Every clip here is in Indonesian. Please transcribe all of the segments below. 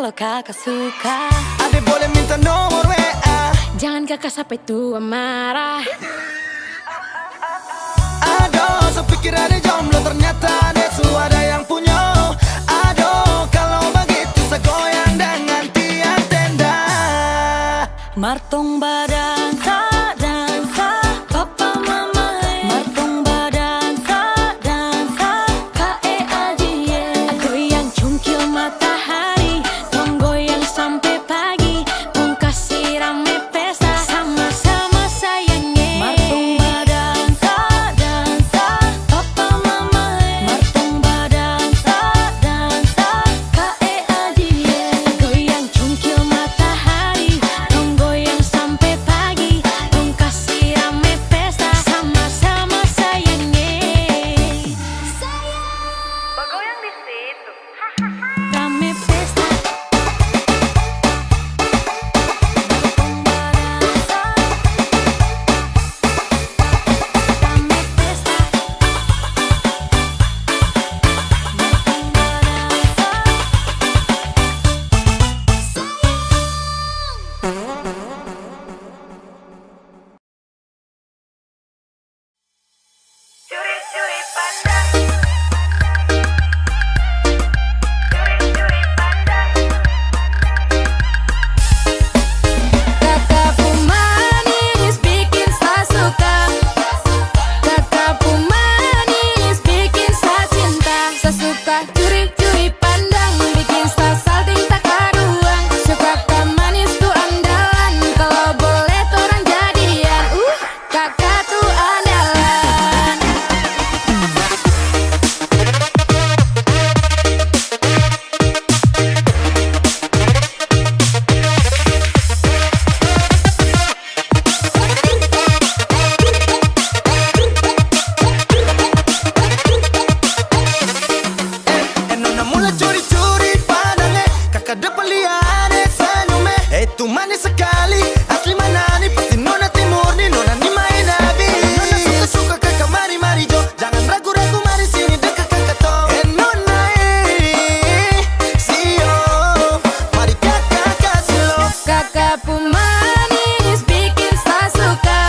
kalau kakak suka. Adek boleh minta nomor WA, Jangan kakak sampai tua marah. aduh sepikir ada jomblo ternyata Desu ada yang punya. Aduh kalau begitu saya goyang dengan tiang tenda. Martong badan dansa, papa mama Martong badan dansa, KEAJIE. Goyang cungkil matahari, tong goyang sampai pagi, tong kasih rame pesta sama-sama sayangnya. Martong badan dansa, papa mama Martong badan dansa, KEAJIE. Goyang cungkil matahari, tong goyang sampai pagi, tong kasih rame pesta sama-sama sayangnya. Bergoyang di situ. Rame pesta. Martong badansa, rame pesta. Martong Curi-curi pandang. Curi-curi pandang. Kakakku manis bikin saya suka. Kakakku manis bikin saya cinta. Saya suka curi-curi pandang, bikin saya salting tak karuang. Suka kak manis tuh andalan, kalau boleh tuh orang jadian. Kakak tuh andalan. Nona mulai curi-curi padangnya, kakak depan lihat senyumnya. Itu manis sekali, asli mana nih? Pasti nona timur nih, nona nih main nabi. Nona suka-suka kakak mari-mari jo, jangan ragu-ragu mari sini dekat kakak to. Nona sio, mari kakak kasih lo. Kakakku manis bikin saya suka.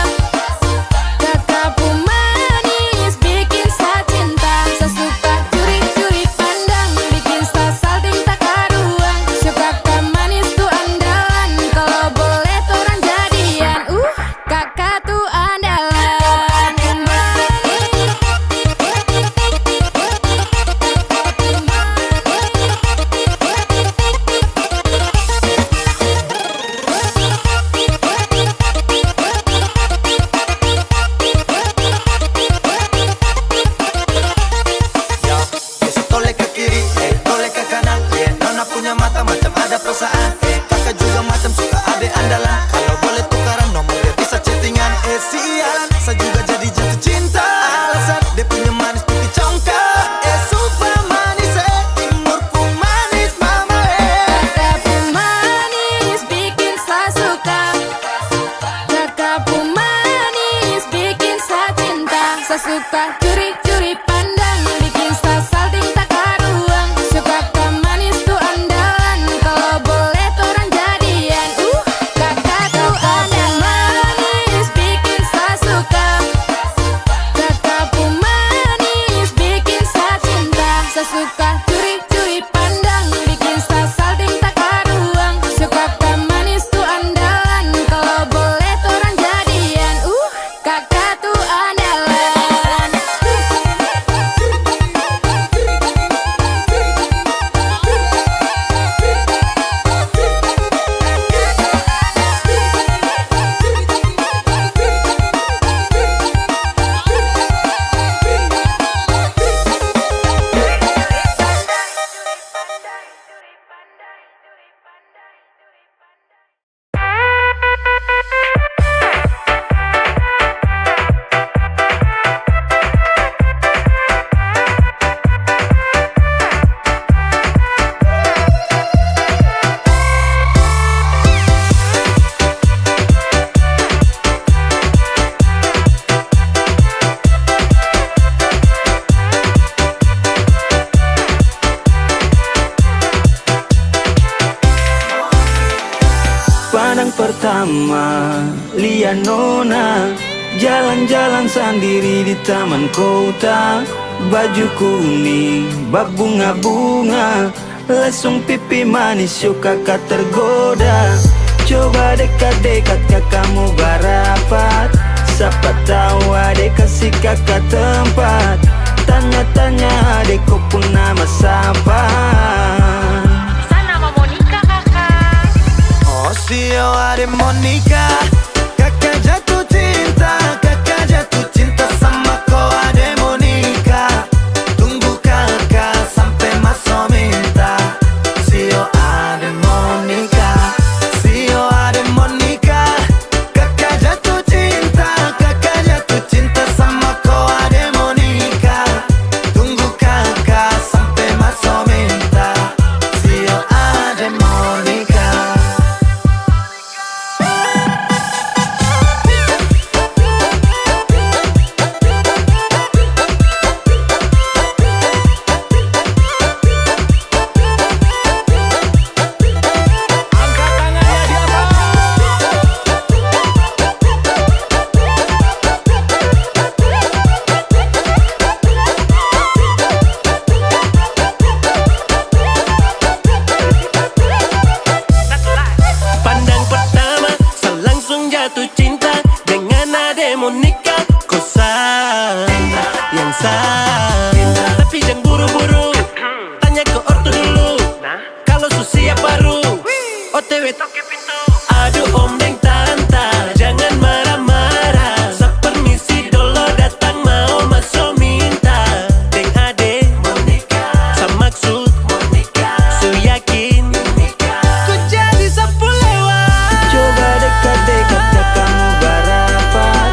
Kakakku manis bikin saya cinta. Saya suka curi-curi pandang, bikin saya salting tak karuang. Suka kak manis tuh andalan, kalau boleh tuh orang jadian. Kakak tuh andalan. Ya, bisa toleh ke kiri, toleh ke kanan. Nona punya mata macam ada perasaan. Kakak juga macam suka adek andalan. Kalau boleh tukaran nomor dia bisa chattingan. Sialan, saya juga jadi jatuh cinta. Alasan dia punya manis putih congkak. Super manis, timurku manis mama. Kakakku manis bikin saya suka. Kakakku manis bikin saya cinta. Saya suka curi-curi pandang, bikin saya salting tak karuang. Suka kak manis tuh andalan, kalau boleh tuh orang jadian. Kakak tuh manis bikin saya suka. Kakakku manis bikin saya cinta. Saya suka curi-curi pandang, bikin saya salting tak karuang. Suka kak manis tuh andalan, kalau boleh tuh orang jadian. Kakak tuh andalan. bersama Lia Nona, jalan-jalan sendiri di taman kota. Baju kuning, bak bunga-bunga, lesung pipi manis, yuk kakak tergoda. Coba dekat-dekat kakakmu barapat, siapa tahu adek kasih kakak tempat. Tanya-tanya adekku pun nama siapa. Bisa nama Monica kakak. Oh sio ade Monica, kakak jatuh cinta, kakak jatuh cinta sama kau ade Monica. Tunggu kakak sampai masuk minta. Sio ade Monica, sio ade Monica, kakak jatuh cinta sama kau ade Monica. Tunggu kakak sampai masuk minta. Sio ade Monica. Pandang pertama, saya langsung jatuh cinta dengan ade Monica. Kau sah, yang sah, tapi jangan buru-buru. Tanya ke ortu dulu, kalau susia baru OTW toke pintu. Aduh om deng tanta, jangan marah-marah. Sa permisi dulu datang mau masuk minta. Deng ade Monica, sa maksud Monica, su yakin ku jadi sapu lewat. Coba dekat-dekat kakakmu barapat,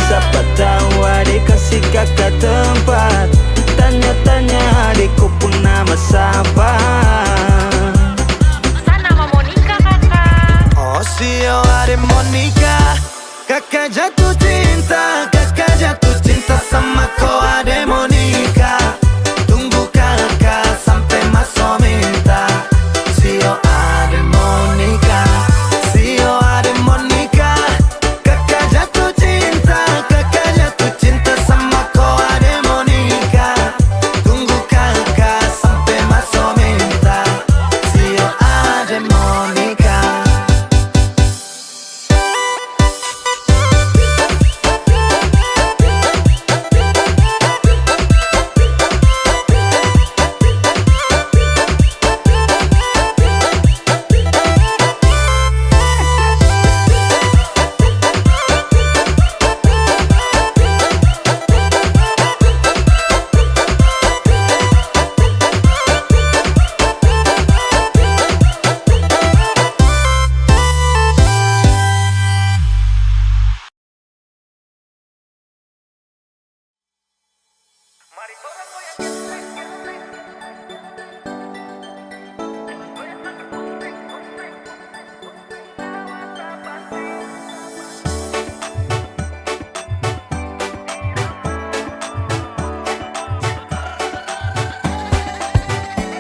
siapa tahu adek kasih kakak tempat. Tanya-tanya adekku pun nama siapa. Bisa nama Monica kakak. Oh sio ade Monica, kakak jatuh cinta sama kau ade Monica. Tunggu kakak sampai masuk minta. Sio ade Monica, sio ade Monica, kakak jatuh cinta sama kau ade Monica. Tunggu kakak sampai masuk minta. Sio ade Monica.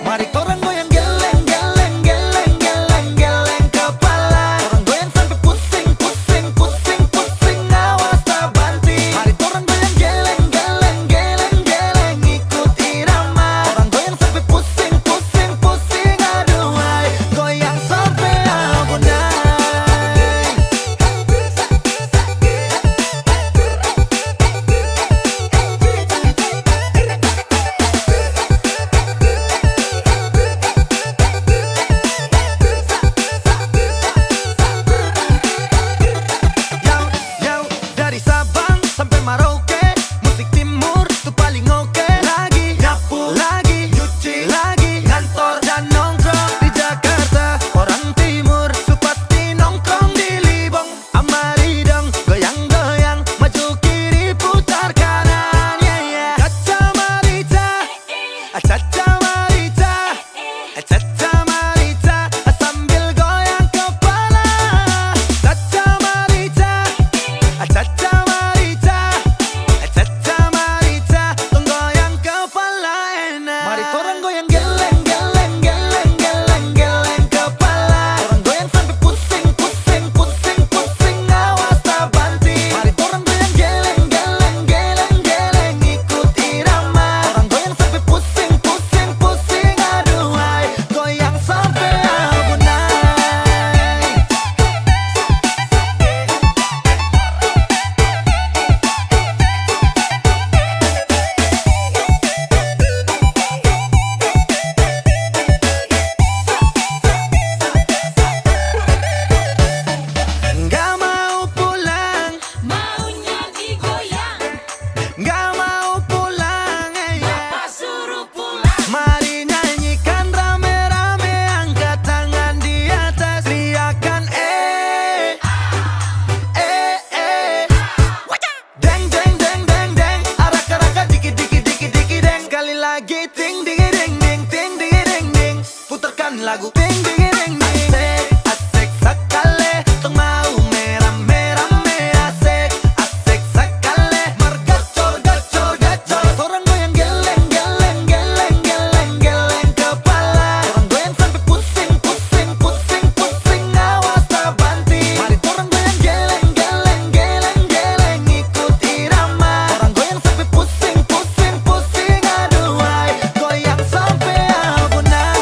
Mari korang goyang geleng, geleng, geleng, geleng, geleng kepala. Korang goyang sampai pusing, pusing, pusing, pusing, awas tak banting. Mari korang goyang geleng, geleng, geleng, geleng, ikut lagu Ding ding ding ding. Asik sekali tong mau merame-rame. Asik sekali margacor gacor gacor. Orang goyang geleng geleng geleng geleng geleng kepala. Orang goyang sampai pusing pusing pusing pusing, awas tak banting. Mari orang goyang geleng geleng geleng geleng ikut irama. Orang goyang sampai pusing pusing pusing, aduh ay, goyang sampai abunai.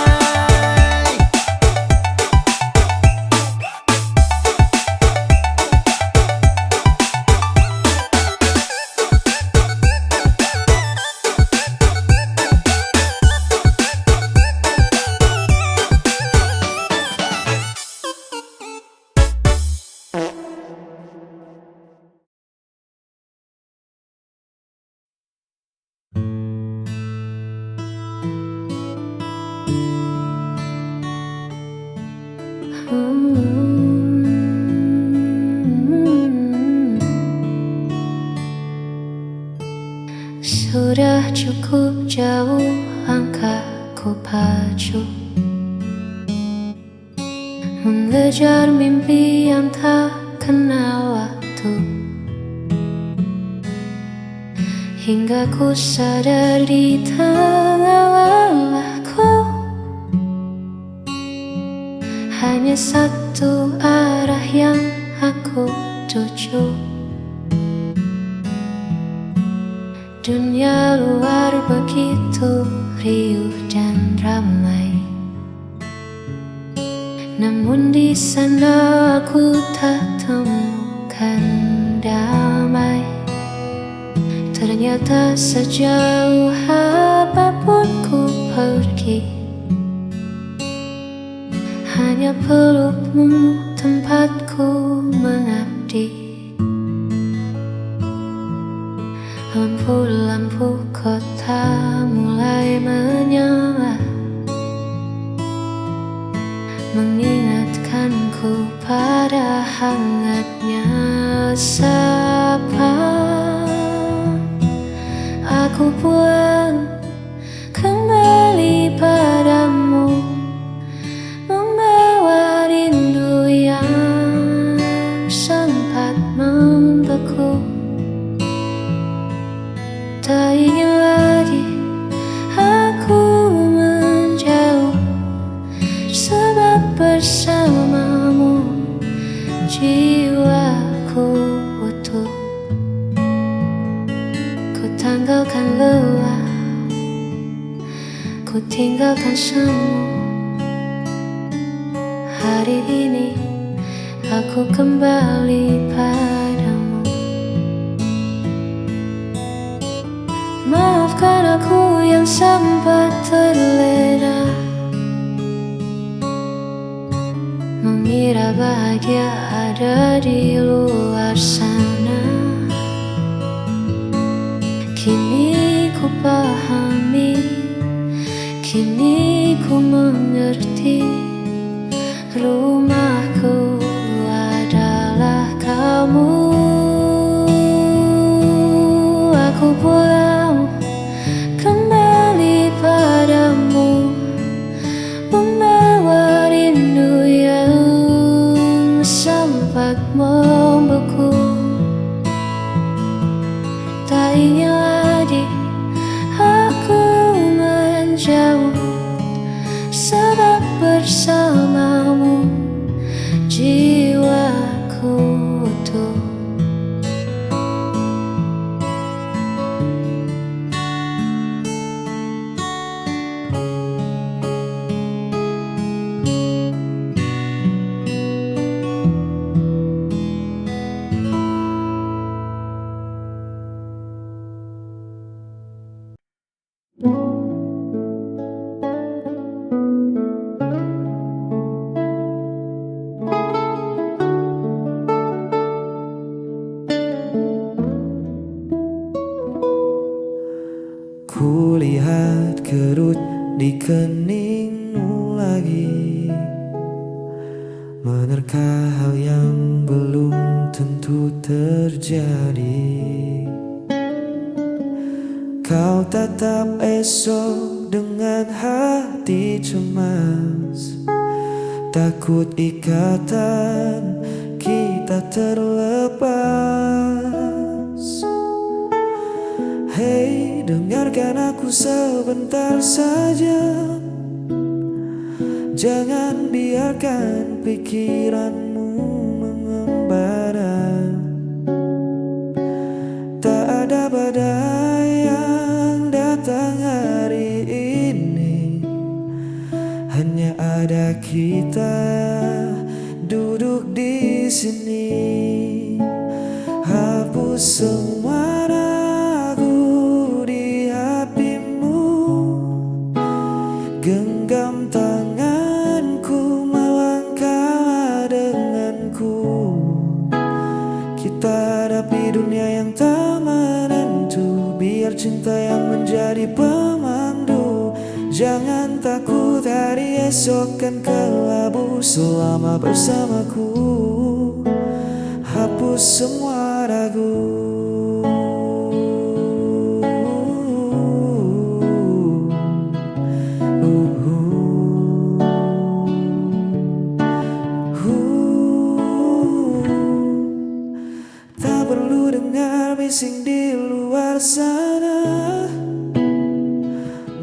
Sudah cukup jauh langkahku pacu mengejar mimpi yang tak kenal waktu, hingga ku sadar di tengah lelahku hanya satu arah yang aku tuju. Dunia luar begitu riuh dan ramai, namun di sana aku tak temukan damai. Ternyata sejauh apapun ku pergi, hanya pelukmu tempatku mengabdi. Lampu-lampu kota mulai menyala, mengingatkanku pada hangatnya sapa. Aku pulang kembali padamu, membawa rindu yang sempat membeku. Tak ingin lagi aku menjauh, sebab bersamamu jiwaku utuh. Ku tanggalkan lelah, ku tinggalkan semu. Hari ini aku kembali padamu. Maafkan aku yang sempat terlena, mengira bahagia ada di luar sana. Kini ku pahami, kini ku mengerti, rumahku adalah kamu. Aku pulang kembali padamu, membawa rindu yang sempat membeku. Tak ingin lagi aku menjauh, sebab bersamamu jiwaku utuh. Kulihat kerut di keningmu lagi, menerka hal yang belum tentu terjadi. Kau tatap esok dengan hati cemas, takut ikatan kita terlepas. Hey, dengarkan aku sebentar saja. Jangan biarkan pikiranmu mengembara. Tak ada badai yang datang hari ini, hanya ada kita duduk di sini. Hapus semua ragu di hatimu, genggam tanganku, melangkah denganku. Kita hadapi dunia yang tak menentu, biar cinta yang menjadi pemandu. Jangan takut, hari esok kan kelabu selama bersamaku. Hapus semua ragu. Tak perlu dengar bising di luar sana.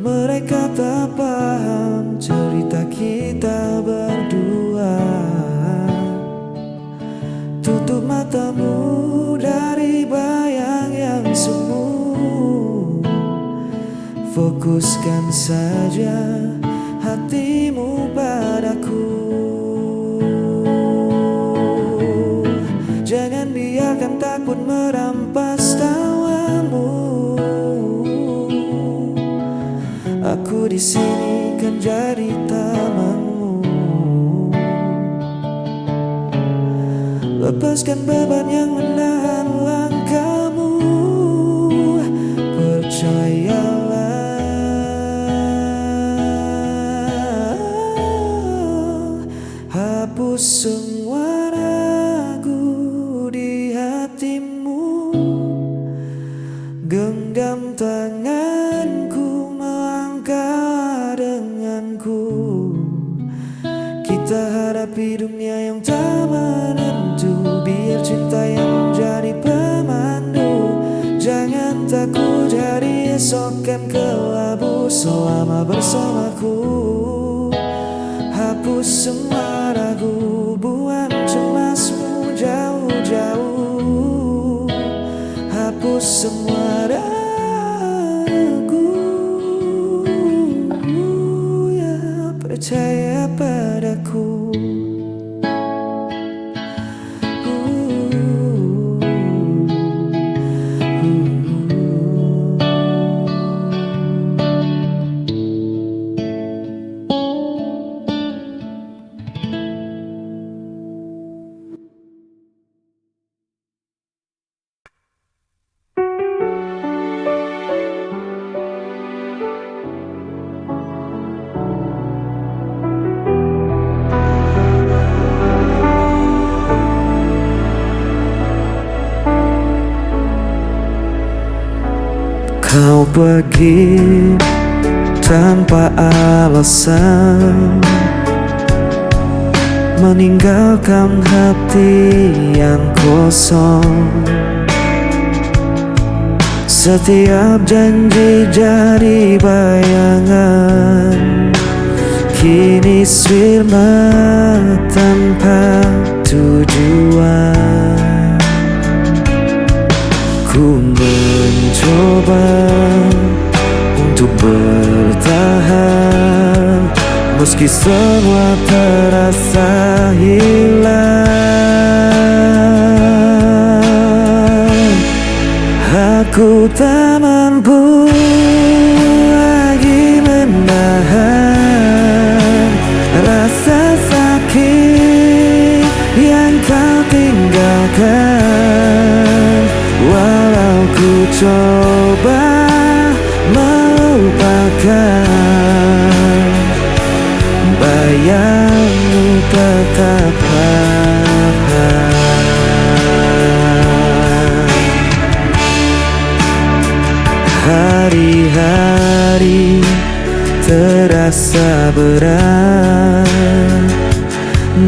Mereka tak paham cerita kita berdua. Tutup matamu dari bayang yang semu. Fokuskan saja hatimu padaku. Jangan biarkan takut merampas tawamu. Aku di sini kan jadi tamanmu. Lepaskan beban yang menahan langkahmu. Percayalah, hapus semua ragu di hatimu. Genggam tanganku, melangkah denganku. Kita hadapi dunia yang tak menentu, biar cinta yang menjadi pemandu. Jangan takut, hari esok kan kelabu selama bersamaku. Hapus semua ragu, buang cemasmu jauh-jauh. Hapus semua ragu, ya, percaya padaku. Kau pergi tanpa alasan, meninggalkan hati yang kosong. Setiap janji jadi bayangan, kini sirna tanpa tujuan. Ku mencoba untuk bertahan, meski semua terasa hilang. Aku tak mampu lagi menahan rasa sakit yang kau tinggalkan. Walau ku coba melupakan, bayangmu tetap ada. Hari-hari terasa berat,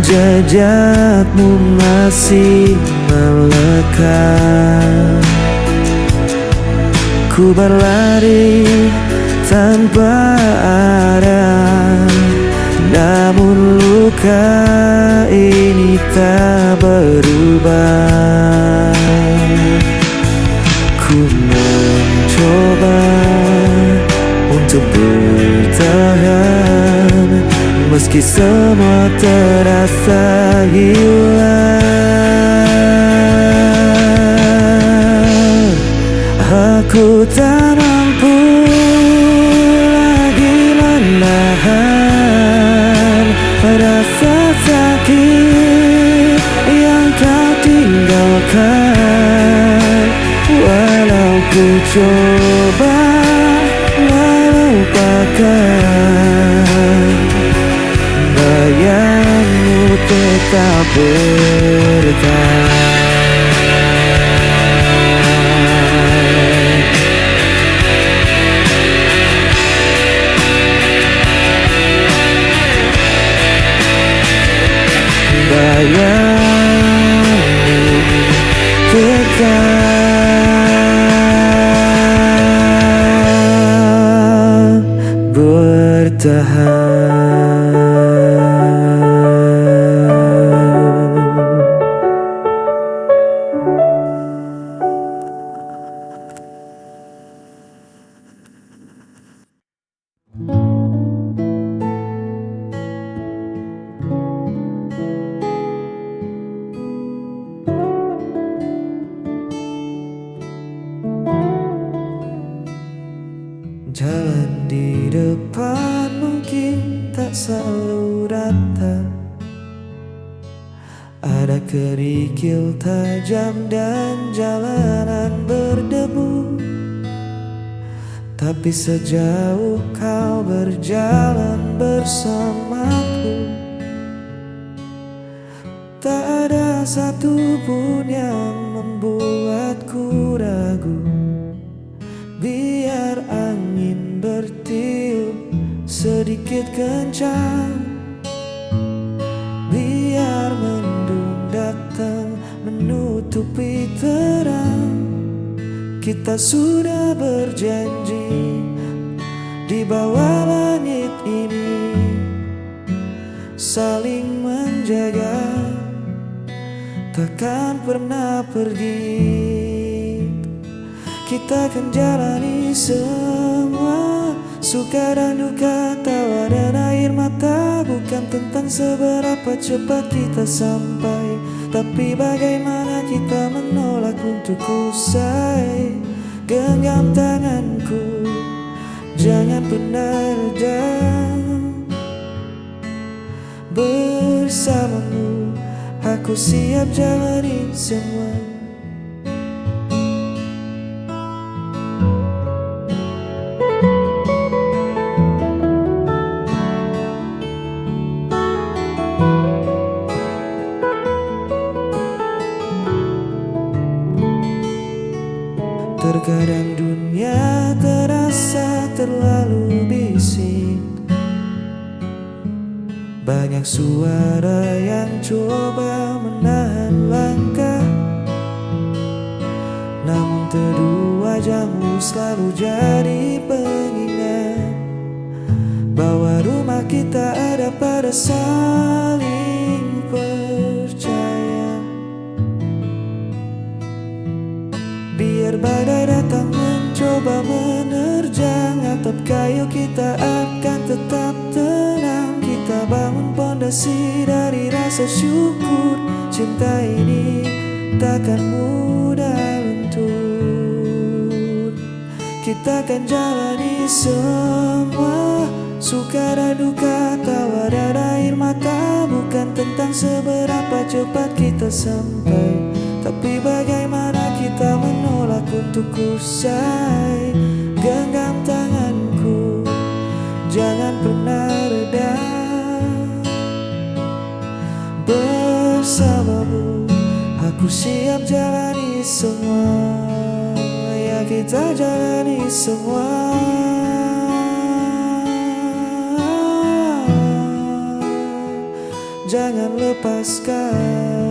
jejakmu masih melekat. Ku berlari tanpa arah, namun luka ini tak berubah. Ku mencoba untuk bertahan, meski semua terasa hilang. Aku tak mampu lagi menahan rasa sakit yang kau tinggalkan. Walau ku coba melupakan, bayangmu tetap bertahan. Bayangmu tetap bertahan. Jalan di depan mungkin tak selalu rata, ada kerikil tajam dan jalanan berdebu. Tapi sejauh kau berjalan bersamaku, tak ada satupun yang membuatku ragu. Biar angin bertiup sedikit kencang, biar mendung datang menutupi terang, kita sudah berjanji di bawah langit ini saling menjaga, takkan pernah pergi. Kita akan jalani semua, suka dan duka, tawa dan air mata. Bukan tentang seberapa cepat kita sampai, tapi bagaimana kita menolak untuk usai. Genggam tanganku, jangan pernah reda. Bersamamu, aku siap jalani semua. Terkadang dunia terasa terlalu bising, banyak suara yang coba menahan langkah. Namun teduh wajahmu selalu jadi pengingat bahwa rumah kita ada pada saling percaya. Biar badai datang mencoba menerjang atap kayu, kita akan tetap tenang. Kita bangun pondasi dari rasa syukur, cinta ini takkan mudah luntur. Kita akan jalani semua, suka dan duka, tawa dan air mata. Bukan tentang seberapa cepat kita sampai, tapi bagaimana kita menolak untuk usai. Genggam tanganku, jangan pernah reda. Bersamamu, aku siap jalani semua. Ya kita jalani semua. jangan lepaskan.